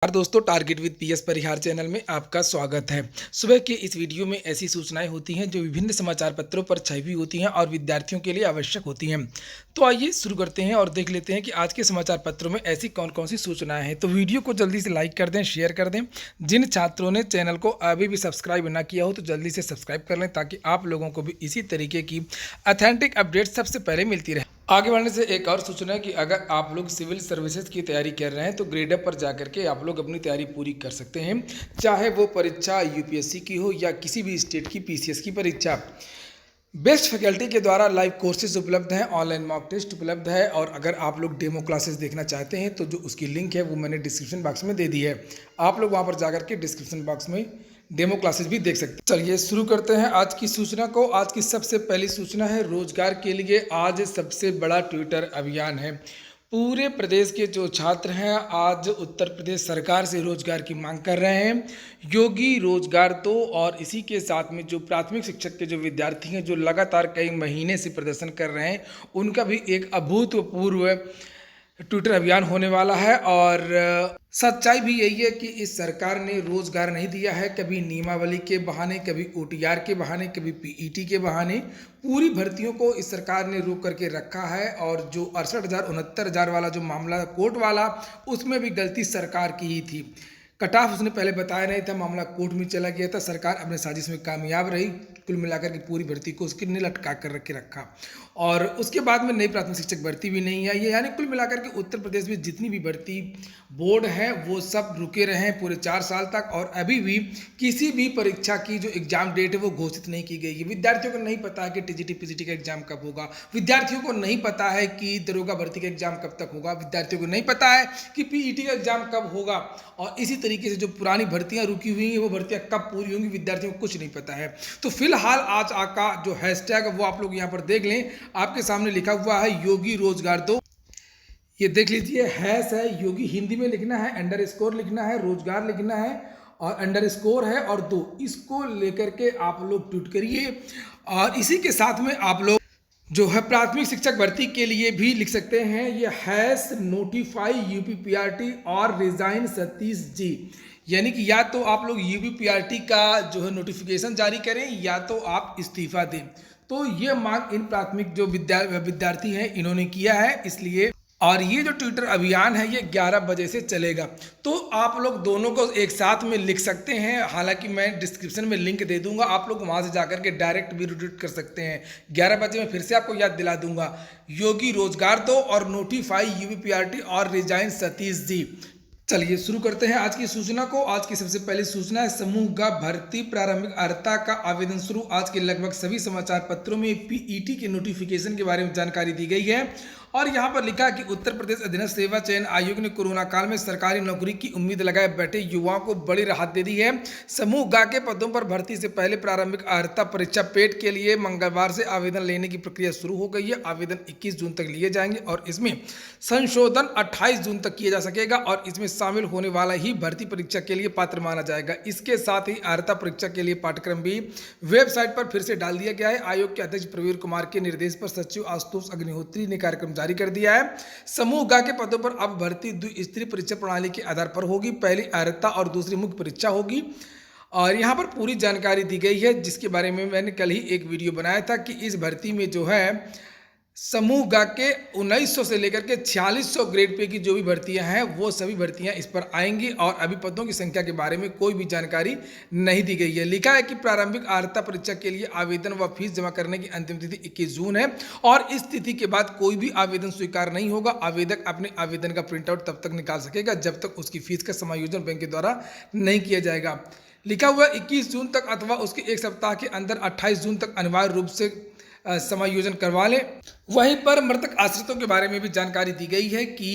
दोस्तों, target with PS Parihar channel में आपका स्वागत है। सुबह के इस वीडियो में ऐसी सूचनाएं होती हैं जो विभिन्न समाचार पत्रों पर छपी हुई होती हैं और विद्यार्थियों के लिए आवश्यक होती हैं। तो आइए शुरू करते हैं और देख लेते हैं कि आज के समाचार पत्रों में ऐसी कौन कौन सी सूचनाएं हैं। तो वीडियो को जल्दी से लाइक कर दें, शेयर कर दें। जिन छात्रों ने चैनल को अभी भी सब्सक्राइब ना किया हो तो जल्दी से सब्सक्राइब कर लें ताकि आप लोगों को भी इसी तरीके की ऑथेंटिक अपडेट सबसे पहले मिलती रहे। आगे बढ़ने से एक और सूचना है कि अगर आप लोग सिविल सर्विसेज की तैयारी कर रहे हैं तो ग्रेड अप पर जाकर के आप लोग अपनी तैयारी पूरी कर सकते हैं, चाहे वो परीक्षा यूपीएससी की हो या किसी भी स्टेट की पीसीएस की परीक्षा। बेस्ट फैकल्टी के द्वारा लाइव कोर्सेज उपलब्ध हैं, ऑनलाइन मॉक टेस्ट उपलब्ध है और अगर आप लोग डेमो क्लासेस देखना चाहते हैं तो जो उसकी लिंक है वो मैंने डिस्क्रिप्शन बॉक्स में दे दी है। आप लोग वहाँ पर जाकर के डिस्क्रिप्शन बॉक्स में डेमो क्लासेस भी देख सकते हैं। चलिए शुरू करते हैं आज की सूचना को। आज की सबसे पहली सूचना है रोजगार के लिए आज सबसे बड़ा ट्विटर अभियान है। पूरे प्रदेश के जो छात्र हैं आज उत्तर प्रदेश सरकार से रोजगार की मांग कर रहे हैं। योगी रोजगार दो और इसी के साथ में जो प्राथमिक शिक्षक के जो विद्यार्थी हैं जो लगातार कई महीने से प्रदर्शन कर रहे हैं उनका भी एक अभूतपूर्व ट्विटर अभियान होने वाला है। और सच्चाई भी यही है कि इस सरकार ने रोजगार नहीं दिया है, कभी नियमावली के बहाने, कभी ओटीआर के बहाने, कभी पीईटी के बहाने। पूरी भर्तियों को इस सरकार ने रोक करके रखा है और जो 68,000 69,000 वाला जो मामला कोर्ट वाला, उसमें भी गलती सरकार की ही थी। कट ऑफ उसने पहले बताया नहीं था, मामला कोर्ट में चला गया था, सरकार अपने साजिश में कामयाब रही। कुल मिलाकर के पूरी भर्ती को उसके ने लटका कर रख के रखा और उसके बाद में नई प्राथमिक शिक्षक भर्ती भी नहीं आई है। यानी कुल मिलाकर के उत्तर प्रदेश में जितनी भी भर्ती बोर्ड है वो सब रुके रहे हैं पूरे 4 साल तक और अभी भी किसी भी परीक्षा की जो एग्जाम डेट है वो घोषित नहीं की गई है। विद्यार्थियों को नहीं पता है कि टीजीटी पीजीटी का एग्जाम कब होगा, विद्यार्थियों को नहीं पता है कि दरोगा भर्ती का एग्जाम कब तक होगा, विद्यार्थियों को नहीं पता है कि पीईटी का एग्जाम कब होगा और इसी तरीके से जो पुरानी भर्तियां रुकी हुई हैं वो भर्तियां कब पूरी होंगी विद्यार्थियों को कुछ नहीं पता है। तो फिलहाल आज का जो हैशटैग वो आप लोग यहाँ पर देख लें, आपके सामने लिखा हुआ है योगी रोजगार दो। ये देख लीजिए, हैश है योगी, हिंदी में लिखना है, अंडरस्कोर लिखना है, रोजगार लिखना है और अंडरस्कोर है और दो, इसको लेकर के आप लोग ट्वीट करिए। और इसी के साथ में आप लोग जो है प्राथमिक शिक्षक भर्ती के लिए भी लिख सकते हैं, ये हैश नोटिफाई यूपीपीआरटी और रिजाइन सतीश जी। यानी कि या तो आप लोग यूपीपीआरटी का जो है नोटिफिकेशन जारी करें या तो आप इस्तीफा दें। तो ये मांग इन प्राथमिक जो विद्यार्थी हैं इन्होंने किया है, इसलिए। और ये जो ट्विटर अभियान है ये 11 बजे से चलेगा, तो आप लोग दोनों को एक साथ में लिख सकते हैं। हालांकि मैं डिस्क्रिप्शन में लिंक दे दूंगा, आप लोग वहां से जाकर के डायरेक्ट भी रिट्वीट कर सकते हैं। 11 बजे में फिर से आपको याद दिला दूंगा, योगी रोजगार दो और नोटिफाई यूपीपीआरटी और रिजाइन सतीश जी। चलिए शुरू करते हैं आज की सूचना को। आज की सबसे पहली सूचना है समूह ग भर्ती प्रारंभिक अर्हता का आवेदन शुरू। आज के लगभग सभी समाचार पत्रों में पीईटी के नोटिफिकेशन के बारे में जानकारी दी गई है और यहाँ पर लिखा है कि उत्तर प्रदेश अधीनस्थ सेवा चयन आयोग ने कोरोना काल में सरकारी नौकरी की उम्मीद लगाए बैठे युवाओं को बड़ी राहत दे दी है। समूह ग के पदों पर भर्ती से पहले प्रारंभिक अर्हता परीक्षा पेट के लिए मंगलवार से आवेदन लेने की प्रक्रिया शुरू हो गई है। आवेदन 21 जून तक लिए जाएंगे और इसमें संशोधन 28 जून तक किया जा सकेगा और इसमें शामिल होने वाला ही भर्ती परीक्षा के लिए पात्र माना जाएगा। इसके साथ ही अर्हता परीक्षा के लिए पाठ्यक्रम भी वेबसाइट पर फिर से डाल दिया गया है। आयोग के अध्यक्ष प्रवीर कुमार के निर्देश पर सचिव आशुतोष अग्निहोत्री ने कार्यक्रम जारी कर दिया है। समूह ग के पदों पर अब भर्ती द्विस्तरीय परीक्षा प्रणाली के आधार पर होगी। पहली अर्हता और दूसरी मुख्य परीक्षा होगी और यहाँ पर पूरी जानकारी दी गई है, जिसके बारे में मैंने कल ही एक वीडियो बनाया था कि इस भर्ती में जो है समूह ग के 1900 से लेकर के 4600 ग्रेड पे की जो भी भर्तियां हैं वो सभी भर्तियां इस पर आएंगी और अभी पदों की संख्या के बारे में कोई भी जानकारी नहीं दी गई है। लिखा है कि प्रारंभिक अर्हता परीक्षा के लिए आवेदन व फीस जमा करने की अंतिम तिथि 21 जून है और इस तिथि के बाद कोई भी आवेदन स्वीकार नहीं होगा। आवेदक अपने आवेदन का प्रिंटआउट तब तक निकाल सकेगा जब तक उसकी फीस का समायोजन बैंक के द्वारा नहीं किया जाएगा। लिखा हुआ 21 जून तक अथवा उसके एक सप्ताह के अंदर 28 जून तक अनिवार्य रूप से समायोजन करवा लें। वहीं पर मृतक आश्रितों के बारे में भी जानकारी दी गई है कि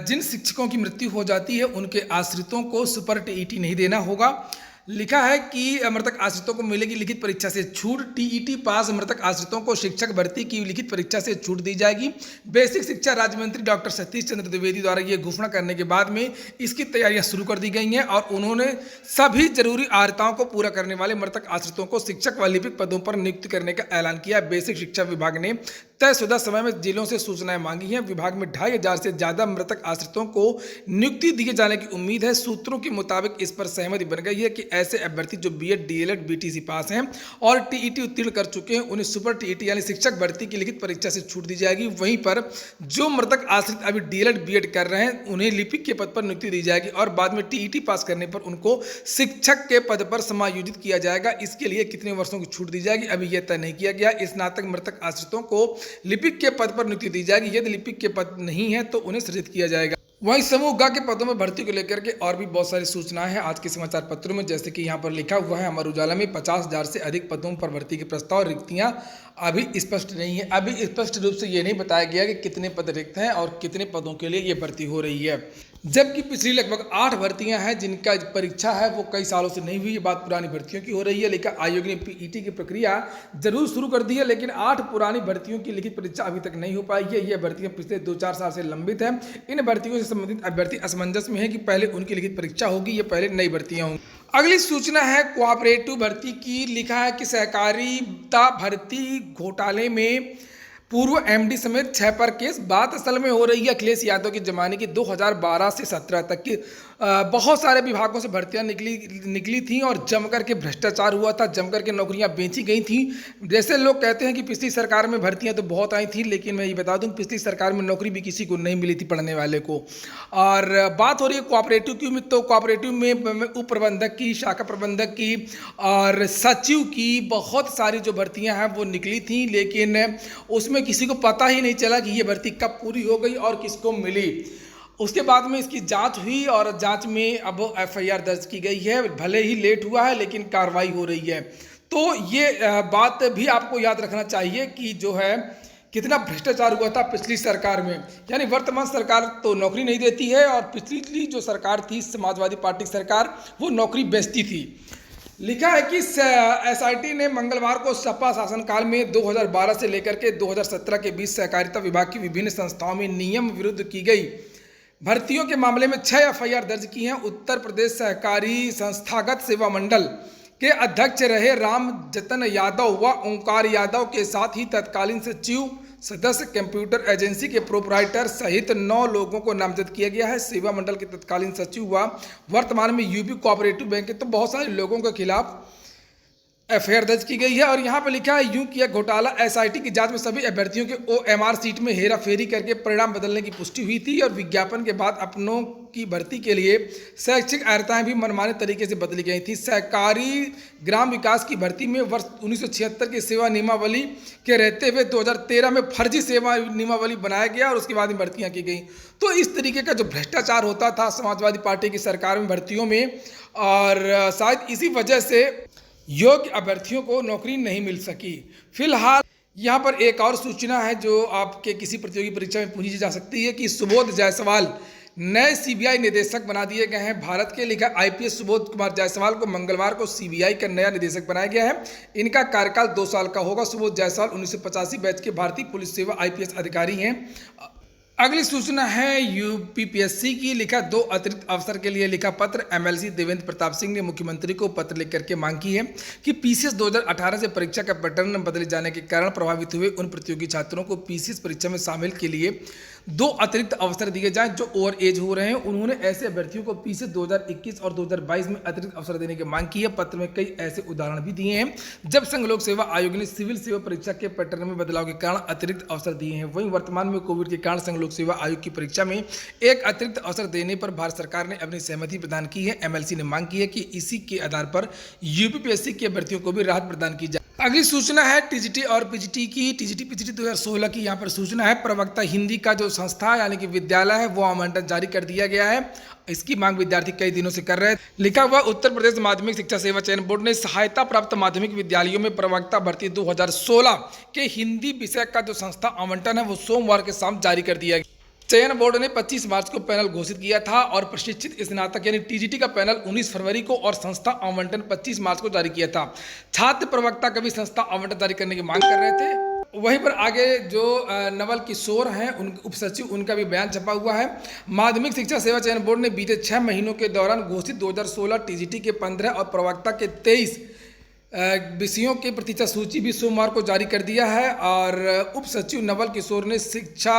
जिन शिक्षकों की मृत्यु हो जाती है उनके आश्रितों को सुपर टीईटी नहीं देना होगा। लिखा है कि मृतक आश्रितों को मिलेगी लिखित परीक्षा से छूट। टीईटी पास मृतक आश्रितों को शिक्षक भर्ती की लिखित परीक्षा से छूट दी जाएगी। बेसिक शिक्षा राज्य मंत्री डॉक्टर सतीश चंद्र द्विवेदी द्वारा ये घोषणा करने के बाद में इसकी तैयारियां शुरू कर दी गई हैं और उन्होंने सभी जरूरी अर्हताओं को पूरा करने वाले मृतक आश्रितों को शिक्षक व लिपिक पदों पर नियुक्त करने का ऐलान किया। बेसिक शिक्षा विभाग ने तयशुदा समय में जिलों से सूचनाएं मांगी हैं। विभाग में 2500 से ज्यादा मृतक आश्रितों को नियुक्ति दिए जाने की उम्मीद है। सूत्रों के मुताबिक इस पर सहमति बन गई है कि ऐसे अभ्यर्थी जो बीएड, डीएलएड, बीटीसी पास हैं और टीईटी उत्तीर्ण कर चुके हैं, उन्हें सुपर टीईटी यानी शिक्षक भर्ती की लिखित परीक्षा से छूट दी जाएगी। वहीं पर जो मृतक आश्रित अभी डीएलएड, बीएड कर रहे हैं, उन्हें लिपिक के पद पर नियुक्ति दी जाएगी और बाद में टीईटी पास करने पर उनको शिक्षक के पद पर समायोजित किया जाएगा। इसके लिए कितने वर्षों की छूट दी जाएगी अभी यह तय नहीं किया गया। स्नातक मृतक आश्रितों को लिपिक के पद पर नियुक्ति दी जाएगी। यदि लिपिक के पद नहीं है तो उन्हें सृजित किया जाएगा। वहीं समूह ग के पदों में भर्ती को लेकर के और भी बहुत सारी सूचनाएं हैं आज के समाचार पत्रों में, जैसे कि यहाँ पर लिखा हुआ है अमर उजाला में 50,000 से अधिक पदों पर भर्ती के प्रस्ताव, रिक्तियां अभी स्पष्ट नहीं है। अभी स्पष्ट रूप से ये नहीं बताया गया कि कितने पद रिक्त हैं और कितने पदों के लिए ये भर्ती हो रही है। जबकि पिछली लगभग 8 भर्तियां हैं जिनका परीक्षा है वो कई सालों से नहीं हुई। ये बात पुरानी भर्तियों की हो रही है, लेकिन आयोग ने पीईटी की प्रक्रिया जरूर शुरू कर दी है, लेकिन 8 पुरानी भर्तियों की लिखित परीक्षा अभी तक नहीं हो पाई है। ये भर्तियां पिछले 2-4 साल से लंबित हैं। इन भर्तियों से संबंधित अभ्यर्थी असमंजस में है कि पहले उनकी लिखित परीक्षा होगी या पहले नई भर्तियां होंगी। अगली सूचना है कोऑपरेटिव भर्ती की। लिखा है कि सहकारिता भर्ती घोटाले में पूर्व एमडी समेत 6 पर केस। बात असल में हो रही है अखिलेश यादव के जमाने की 2012 से 17 तक की। बहुत सारे विभागों से भर्तियां निकली थी और जम करके भ्रष्टाचार हुआ था, जम करके नौकरियां बेची गई थी। जैसे लोग कहते हैं कि पिछली सरकार में भर्तियां तो बहुत आई थी, लेकिन मैं ये बता दूं पिछली सरकार में नौकरी भी किसी को नहीं मिली थी पढ़ने वाले को। और बात हो रही है कोऑपरेटिव की, तो कोऑपरेटिव में उप प्रबंधक की, शाखा प्रबंधक की और सचिव की बहुत सारी जो भर्तियाँ हैं वो निकली थी, लेकिन उसमें किसी को पता ही नहीं चला कि ये भर्ती कब पूरी हो गई और किसको मिली। उसके बाद में इसकी जांच हुई और जांच में अब एफआईआर दर्ज की गई है। भले ही लेट हुआ है लेकिन कार्रवाई हो रही है। तो ये बात भी आपको याद रखना चाहिए कि जो है कितना भ्रष्टाचार हुआ था पिछली सरकार में। यानी वर्तमान सरकार तो नौकरी नहीं देती है और पिछली जो सरकार थी समाजवादी पार्टी सरकार, वो नौकरी बेचती थी। लिखा है कि एसआईटी ने मंगलवार को सपा शासनकाल में 2012 से लेकर के 2017 के बीच सहकारिता विभाग की विभिन्न संस्थाओं में नियम विरुद्ध की गई भर्तियों के मामले में 6 एफआईआर दर्ज की हैं। उत्तर प्रदेश सहकारी संस्थागत सेवा मंडल के अध्यक्ष रहे राम जतन यादव व ओंकार यादव के साथ ही तत्कालीन सचिव, सदस्य, कंप्यूटर एजेंसी के प्रोपराइटर सहित 9 लोगों को नामजद किया गया है। सेवा मंडल के तत्कालीन सचिव व वर्तमान में यूपी कोऑपरेटिव बैंक के तो बहुत सारे लोगों के खिलाफ एफआईआर दर्ज की गई है। और यहाँ पे लिखा है यूं किया घोटाला। एसआईटी की जांच में सभी अभ्यर्थियों के ओएमआर सीट में हेराफेरी करके परिणाम बदलने की पुष्टि हुई थी और विज्ञापन के बाद अपनों की भर्ती के लिए शैक्षिक अर्हताएं भी मनमाने तरीके से बदली गई थी। सहकारी ग्राम विकास की भर्ती में वर्ष 1976 की सेवा नियमावली के रहते हुए 2013 में फर्जी सेवा नियमावली बनाया गया और उसके बाद में भर्तियाँ की गई। तो इस तरीके का जो भ्रष्टाचार होता था समाजवादी पार्टी की सरकार में भर्तियों में, और शायद इसी वजह से योग्य अभ्यर्थियों को नौकरी नहीं मिल सकी। फिलहाल यहाँ पर एक और सूचना है जो आपके किसी प्रतियोगी परीक्षा में पूछी जा सकती है कि सुबोध जायसवाल नए सीबीआई निदेशक बना दिए गए हैं। भारत के लिखा आईपीएस सुबोध कुमार जायसवाल को मंगलवार को सीबीआई का नया निदेशक बनाया गया है। इनका कार्यकाल 2 साल का होगा। सुबोध जायसवाल 1985 बैच के भारतीय पुलिस सेवा आईपीएस अधिकारी हैं। अगली सूचना है यूपीपीएससी की। लिखा 2 अतिरिक्त अफसर के लिए लिखा पत्र। एमएलसी देवेंद्र प्रताप सिंह ने मुख्यमंत्री को पत्र लिख करके मांग की है कि पीसीएस 2018 से परीक्षा का पैटर्न बदले जाने के कारण प्रभावित हुए उन प्रतियोगी छात्रों को पीसीएस परीक्षा में शामिल के लिए 2 अतिरिक्त अवसर दिए जाएं जो ओवर एज हो रहे हैं। उन्होंने ऐसे अभ्यर्थियों को पीसीएस 2021 और 2022 में अतिरिक्त अवसर देने की मांग की है। पत्र में कई ऐसे उदाहरण भी दिए हैं जब संघ लोक सेवा आयोग ने सिविल सेवा परीक्षा के पैटर्न में बदलाव के कारण अतिरिक्त अवसर दिए हैं। वहीं वर्तमान में कोविड के कारण संघ लोक सेवा आयोग की परीक्षा में एक अतिरिक्त अवसर देने पर भारत सरकार ने अपनी सहमति प्रदान की है। एमएलसी ने मांग की है कि इसी के आधार पर यूपीपीएससी के अभ्यर्थियों को भी राहत प्रदान की जाए। अगली सूचना है टीजीटी और पीजीटी की। टीजीटी पीजीटी 2016 की यहाँ पर सूचना है। प्रवक्ता हिंदी का जो संस्था यानी कि विद्यालय है वो आवंटन जारी कर दिया गया है। इसकी मांग विद्यार्थी कई दिनों से कर रहे हैं। लिखा हुआ उत्तर प्रदेश माध्यमिक शिक्षा सेवा चयन बोर्ड ने सहायता प्राप्त माध्यमिक विद्यालयों में प्रवक्ता भर्ती 2016 के हिंदी विषय का जो संस्था आवंटन है वो सोमवार के शाम जारी कर दिया गया। चयन बोर्ड ने 25 मार्च को पैनल घोषित किया था और प्रशिक्षित स्नातक यानी टीजीटी का पैनल 19 फरवरी को और संस्था आवंटन 25 मार्च को जारी किया था। छात्र प्रवक्ता कभी संस्था आवंटन जारी करने की मांग कर रहे थे। वहीं पर आगे जो नवल किशोर हैं उन उपसचिव, उनका भी बयान छपा हुआ है। माध्यमिक शिक्षा सेवा चयन बोर्ड ने बीते 6 महीनों के दौरान घोषित 2016 टीजीटी के 15 और प्रवक्ता के 23 विषयों की प्रतीक्षा सूची भी सोमवार को जारी कर दिया है और उप सचिव नवल किशोर ने शिक्षा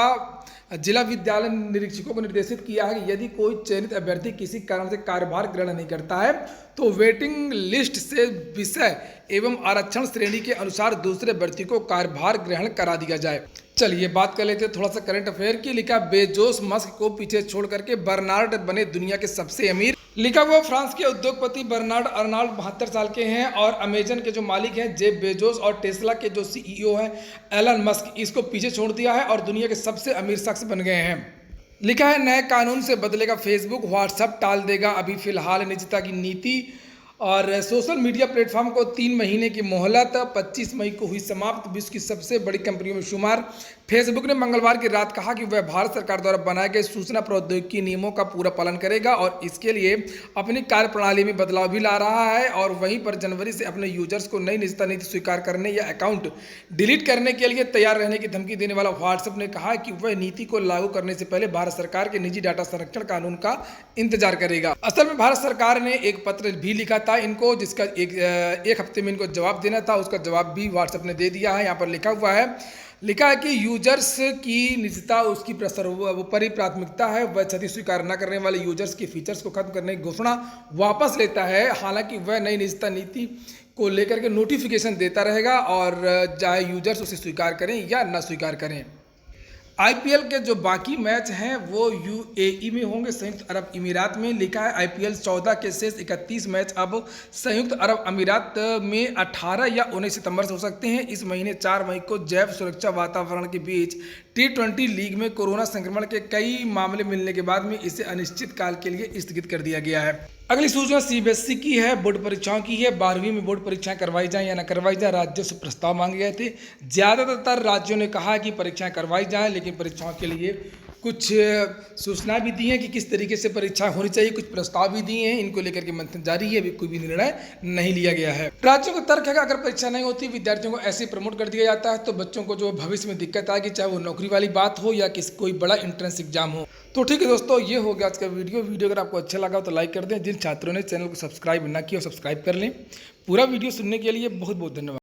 जिला विद्यालय निरीक्षकों को निर्देशित किया है कि यदि कोई चयनित अभ्यर्थी किसी कारण से कार्यभार ग्रहण नहीं करता है तो वेटिंग लिस्ट से विषय एवं आरक्षण श्रेणी के अनुसार दूसरे अभ्यर्थी को कार्यभार ग्रहण करा दिया जाए। चलिए बात कर लेते हैं थोड़ा सा करंट अफेयर की। लिखा बेजोस मस्क को पीछे छोड़ करके बर्नार्ड बने दुनिया के सबसे अमीर। लिखा हुआ फ्रांस के उद्योगपति बर्नार्ड अर्नाल्ड 72 साल के हैं और अमेजन के जो मालिक हैं जेफ बेजोस और टेस्ला के जो सीईओ हैं एलन मस्क, इसको पीछे छोड़ दिया है और दुनिया के सबसे अमीर शख्स बन गए हैं। लिखा है नए कानून से बदलेगा फेसबुक, व्हाट्सएप टाल देगा अभी फिलहाल निजता की नीति और सोशल मीडिया प्लेटफॉर्म को 3 महीने की मोहलत। 25 मई को हुई समाप्त। विश्व की सबसे बड़ी कंपनियों में शुमार फेसबुक ने मंगलवार की रात कहा कि वह भारत सरकार द्वारा बनाए गए सूचना प्रौद्योगिकी नियमों का पूरा पालन करेगा और इसके लिए अपनी कार्यप्रणाली में बदलाव भी ला रहा है और वहीं पर जनवरी से अपने यूजर्स को नई निजता नीति स्वीकार करने या अकाउंट डिलीट करने के लिए तैयार रहने की धमकी देने वाला व्हाट्सएप ने कहा कि वह नीति को लागू करने से पहले भारत सरकार के निजी डाटा संरक्षण कानून का इंतजार करेगा। असल में भारत सरकार ने एक पत्र भी लिखा था इनको, जिसका एक हफ्ते में इनको जवाब देना था। उसका जवाब भी व्हाट्सएप ने दे दिया है। यहाँ पर लिखा है कि यूजर्स की निजता उसकी सर्वोपरि प्राथमिकता है। वह क्षति स्वीकार न करने वाले यूजर्स के फीचर्स को खत्म करने की घोषणा वापस लेता है। हालांकि वह नई निजता नीति को लेकर के नोटिफिकेशन देता रहेगा और चाहे यूजर्स उसे स्वीकार करें या न स्वीकार करें। आईपीएल के जो बाकी मैच हैं वो यूएई में होंगे, संयुक्त अरब अमीरात में। लिखा है आईपीएल 14 के शेष 31 मैच अब संयुक्त अरब अमीरात में 18 या 19 सितंबर से हो सकते हैं। इस महीने 4 मई को जैव सुरक्षा वातावरण के बीच T20 लीग में कोरोना संक्रमण के कई मामले मिलने के बाद में इसे अनिश्चित काल के लिए स्थगित कर दिया गया है। अगली सूचना सीबीएसई की है, बोर्ड परीक्षाओं की है। 12वीं में बोर्ड परीक्षाएं करवाई जाएं या न करवाई जाए, राज्यों से प्रस्ताव मांगे गए थे। ज़्यादातर राज्यों ने कहा कि परीक्षाएं करवाई जाएं, लेकिन परीक्षाओं के लिए कुछ सूचना भी दी हैं कि किस तरीके से परीक्षा होनी चाहिए, कुछ प्रस्ताव भी दिए हैं। इनको लेकर के मंथन जारी है, अभी कोई भी निर्णय नहीं लिया गया है। राज्यों का तर्क है कि अगर परीक्षा नहीं होती, विद्यार्थियों को ऐसे प्रमोट कर दिया जाता है तो बच्चों को जो भविष्य में दिक्कत आएगी, चाहे वो नौकरी वाली बात हो या कोई बड़ा एंट्रेंस एग्जाम हो। तो ठीक है दोस्तों, ये हो गया आज का वीडियो अगर आपको अच्छा लगा तो लाइक कर दें। जिन छात्रों ने चैनल को सब्सक्राइब ना किया सब्सक्राइब कर लें। पूरा वीडियो सुनने के लिए बहुत बहुत धन्यवाद।